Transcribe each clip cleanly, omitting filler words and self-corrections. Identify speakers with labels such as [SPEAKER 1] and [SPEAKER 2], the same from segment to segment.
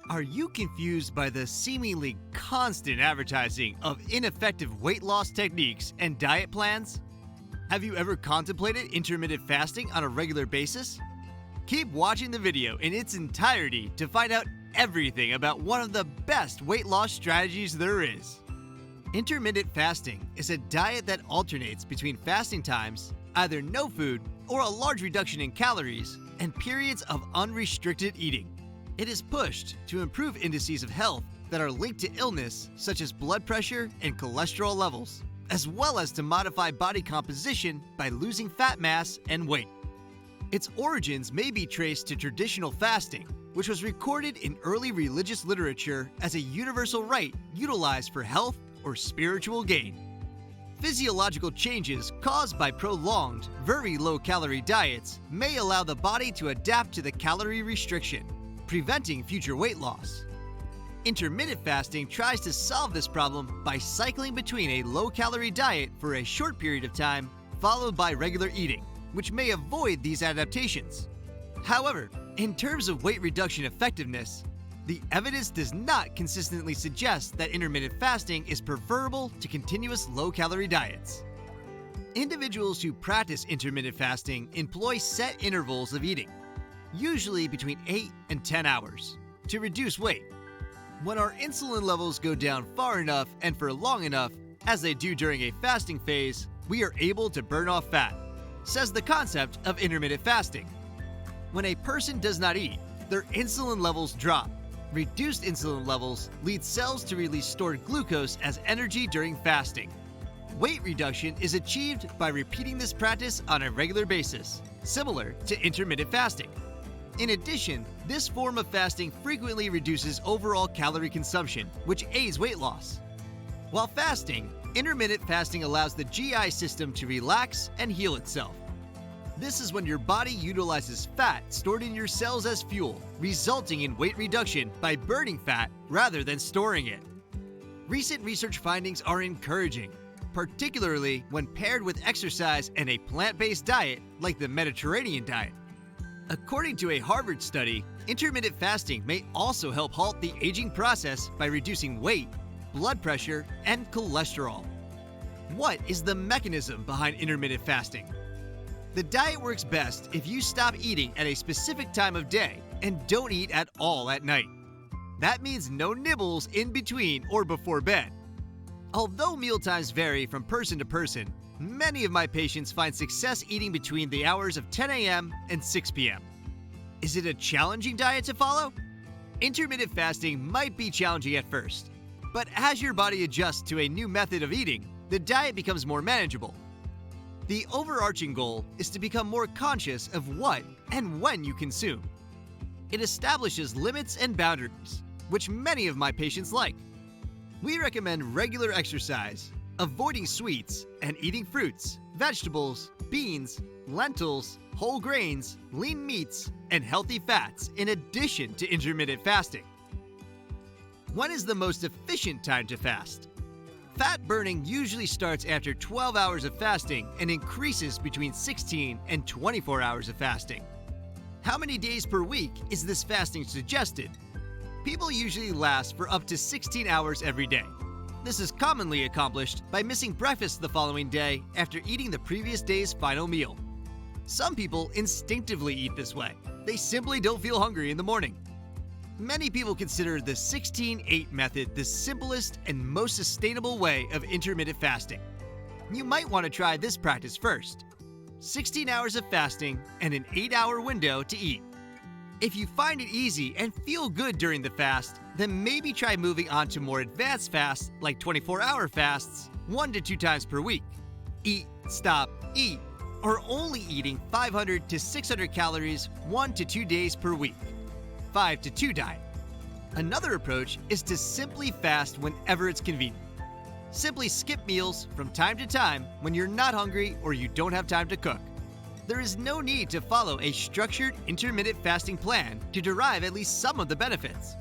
[SPEAKER 1] Are you confused by the seemingly constant advertising of ineffective weight loss techniques and diet plans? Have you ever contemplated intermittent fasting on a regular basis? Keep watching the video in its entirety to find out everything about one of the best weight loss strategies there is. Intermittent fasting is a diet that alternates between fasting times, either no food or a large reduction in calories, and periods of unrestricted eating. It is pushed to improve indices of health that are linked to illness such as blood pressure and cholesterol levels, as well as to modify body composition by losing fat mass and weight. Its origins may be traced to traditional fasting, which was recorded in early religious literature as a universal rite utilized for health or spiritual gain. Physiological changes caused by prolonged, very low-calorie diets may allow the body to adapt to the calorie restriction, preventing future weight loss. Intermittent fasting tries to solve this problem by cycling between a low-calorie diet for a short period of time, followed by regular eating, which may avoid these adaptations. However, in terms of weight reduction effectiveness, the evidence does not consistently suggest that intermittent fasting is preferable to continuous low-calorie diets. Individuals who practice intermittent fasting employ set intervals of eating, usually between 8 and 10 hours, to reduce weight. When our insulin levels go down far enough and for long enough, as they do during a fasting phase, we are able to burn off fat, says the concept of intermittent fasting. When a person does not eat, their insulin levels drop. Reduced insulin levels lead cells to release stored glucose as energy during fasting. Weight reduction is achieved by repeating this practice on a regular basis, similar to intermittent fasting. In addition, this form of fasting frequently reduces overall calorie consumption, which aids weight loss. While fasting, intermittent fasting allows the GI system to relax and heal itself. This is when your body utilizes fat stored in your cells as fuel, resulting in weight reduction by burning fat rather than storing it. Recent research findings are encouraging, particularly when paired with exercise and a plant-based diet like the Mediterranean diet. According to a Harvard study, intermittent fasting may also help halt the aging process by reducing weight, blood pressure, and cholesterol. What is the mechanism behind intermittent fasting? The diet works best if you stop eating at a specific time of day and don't eat at all at night. That means no nibbles in between or before bed. Although mealtimes vary from person to person, many of my patients find success eating between the hours of 10 a.m. and 6 p.m. Is it a challenging diet to follow? Intermittent fasting might be challenging at first, but as your body adjusts to a new method of eating, the diet becomes more manageable. The overarching goal is to become more conscious of what and when you consume. It establishes limits and boundaries, which many of my patients like. We recommend regular exercise, avoiding sweets, and eating fruits, vegetables, beans, lentils, whole grains, lean meats, and healthy fats in addition to intermittent fasting. When is the most efficient time to fast? Fat burning usually starts after 12 hours of fasting and increases between 16 and 24 hours of fasting. How many days per week is this fasting suggested? People usually last for up to 16 hours every day. This is commonly accomplished by missing breakfast the following day after eating the previous day's final meal. Some people instinctively eat this way. They simply don't feel hungry in the morning. Many people consider the 16-8 method the simplest and most sustainable way of intermittent fasting. You might want to try this practice first. 16 hours of fasting and an 8-hour window to eat. If you find it easy and feel good during the fast, then maybe try moving on to more advanced fasts like 24-hour fasts 1 to 2 times per week. Eat, stop, eat, or only eating 500 to 600 calories 1 to 2 days per week. 5 to 2 diet. Another approach is to simply fast whenever it's convenient. Simply skip meals from time to time when you're not hungry or you don't have time to cook. There is no need to follow a structured intermittent fasting plan to derive at least some of the benefits.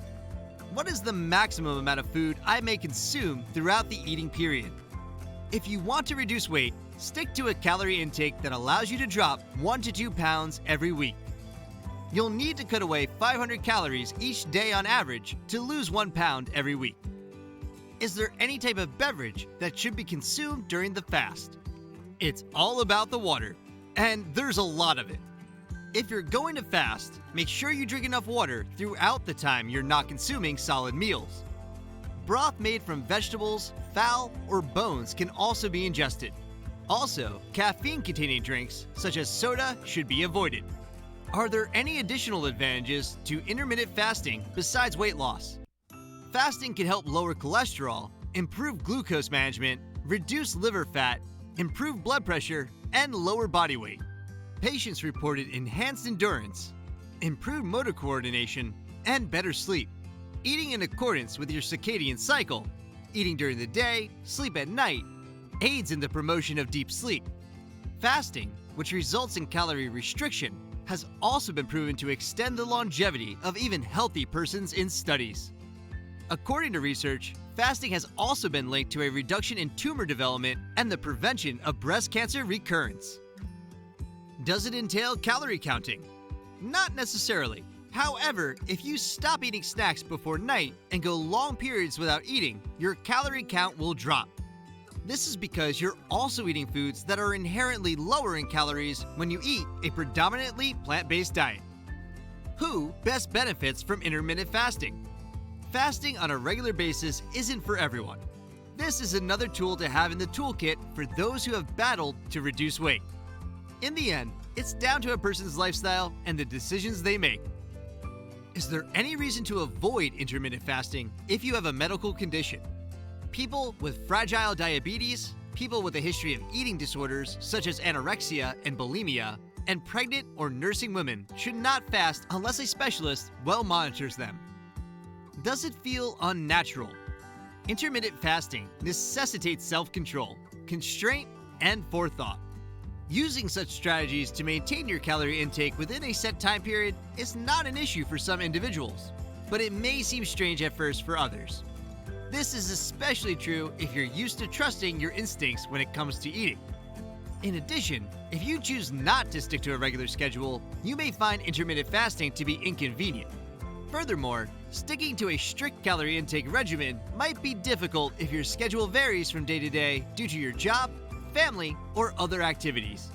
[SPEAKER 1] What is the maximum amount of food I may consume throughout the eating period? If you want to reduce weight, stick to a calorie intake that allows you to drop 1 to 2 pounds every week. you'll need to cut away 500 calories each day on average to lose 1 pound every week. Is there any type of beverage that should be consumed during the fast? It's all about the water, and there's a lot of it. If you're going to fast, make sure you drink enough water throughout the time you're not consuming solid meals. Broth made from vegetables, fowl, or bones can also be ingested. Also, caffeine-containing drinks, such as soda, should be avoided. Are there any additional advantages to intermittent fasting besides weight loss? Fasting can help lower cholesterol, improve glucose management, reduce liver fat, improve blood pressure, and lower body weight. Patients reported enhanced endurance, improved motor coordination, and better sleep. Eating in accordance with your circadian cycle, eating during the day, sleep at night, aids in the promotion of deep sleep. Fasting, which results in calorie restriction, has also been proven to extend the longevity of even healthy persons in studies. According to research, fasting has also been linked to a reduction in tumor development and the prevention of breast cancer recurrence. Does it entail calorie counting? Not necessarily. However, if you stop eating snacks before night and go long periods without eating, your calorie count will drop. This is because you're also eating foods that are inherently lower in calories when you eat a predominantly plant-based diet. Who best benefits from intermittent fasting? Fasting on a regular basis isn't for everyone. This is another tool to have in the toolkit for those who have battled to reduce weight. In the end, it's down to a person's lifestyle and the decisions they make. Is there any reason to avoid intermittent fasting if you have a medical condition? People with fragile diabetes, people with a history of eating disorders such as anorexia and bulimia, and pregnant or nursing women should not fast unless a specialist well monitors them. Does it feel unnatural? Intermittent fasting necessitates self-control, constraint, and forethought. Using such strategies to maintain your calorie intake within a set time period is not an issue for some individuals, but it may seem strange at first for others. This is especially true if you're used to trusting your instincts when it comes to eating. In addition, if you choose not to stick to a regular schedule, you may find intermittent fasting to be inconvenient. Furthermore, sticking to a strict calorie intake regimen might be difficult if your schedule varies from day to day due to your job, family, or other activities.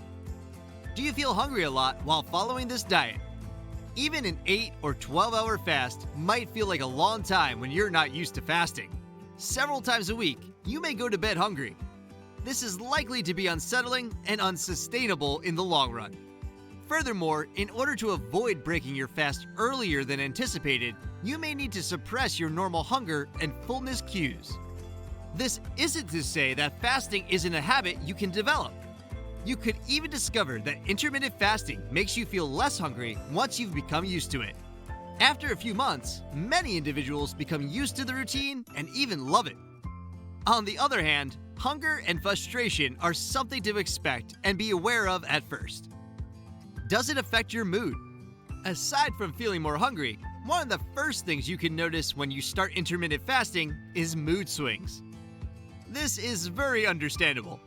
[SPEAKER 1] Do you feel hungry a lot while following this diet? Even an 8 or 12-hour fast might feel like a long time when you're not used to fasting. Several times a week, you may go to bed hungry. This is likely to be unsettling and unsustainable in the long run. Furthermore, in order to avoid breaking your fast earlier than anticipated, you may need to suppress your normal hunger and fullness cues. This isn't to say that fasting isn't a habit you can develop. You could even discover that intermittent fasting makes you feel less hungry once you've become used to it. After a few months, many individuals become used to the routine and even love it. On the other hand, hunger and frustration are something to expect and be aware of at first. Does it affect your mood? Aside from feeling more hungry, one of the first things you can notice when you start intermittent fasting is mood swings. This is very understandable.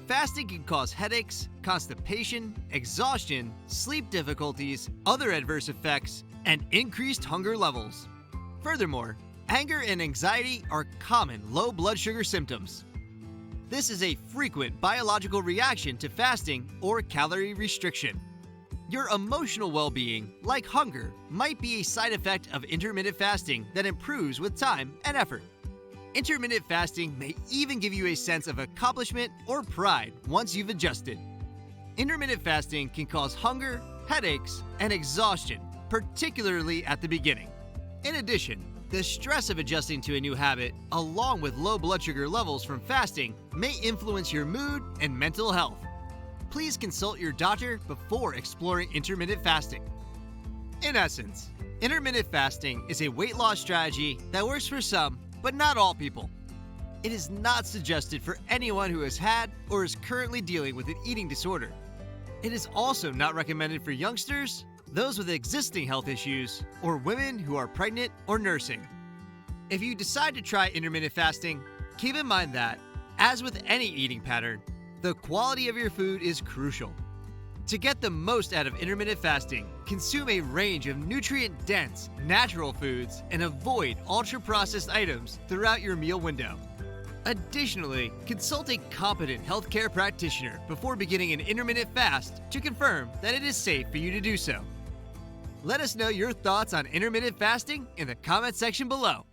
[SPEAKER 1] Fasting can cause headaches, constipation, exhaustion, sleep difficulties, other adverse effects, and increased hunger levels. Furthermore, anger and anxiety are common low blood sugar symptoms. This is a frequent biological reaction to fasting or calorie restriction. Your emotional well-being, like hunger, might be a side effect of intermittent fasting that improves with time and effort. Intermittent fasting may even give you a sense of accomplishment or pride once you've adjusted. Intermittent fasting can cause hunger, headaches, and exhaustion, particularly at the beginning. In addition, the stress of adjusting to a new habit, along with low blood sugar levels from fasting, may influence your mood and mental health. Please consult your doctor before exploring intermittent fasting. In essence, intermittent fasting is a weight loss strategy that works for some, but not all people. It is not suggested for anyone who has had or is currently dealing with an eating disorder. It is also not recommended for youngsters, those with existing health issues, or women who are pregnant or nursing. If you decide to try intermittent fasting, keep in mind that, as with any eating pattern, the quality of your food is crucial. To get the most out of intermittent fasting, consume a range of nutrient-dense, natural foods and avoid ultra-processed items throughout your meal window. Additionally, consult a competent healthcare practitioner before beginning an intermittent fast to confirm that it is safe for you to do so. Let us know your thoughts on intermittent fasting in the comment section below.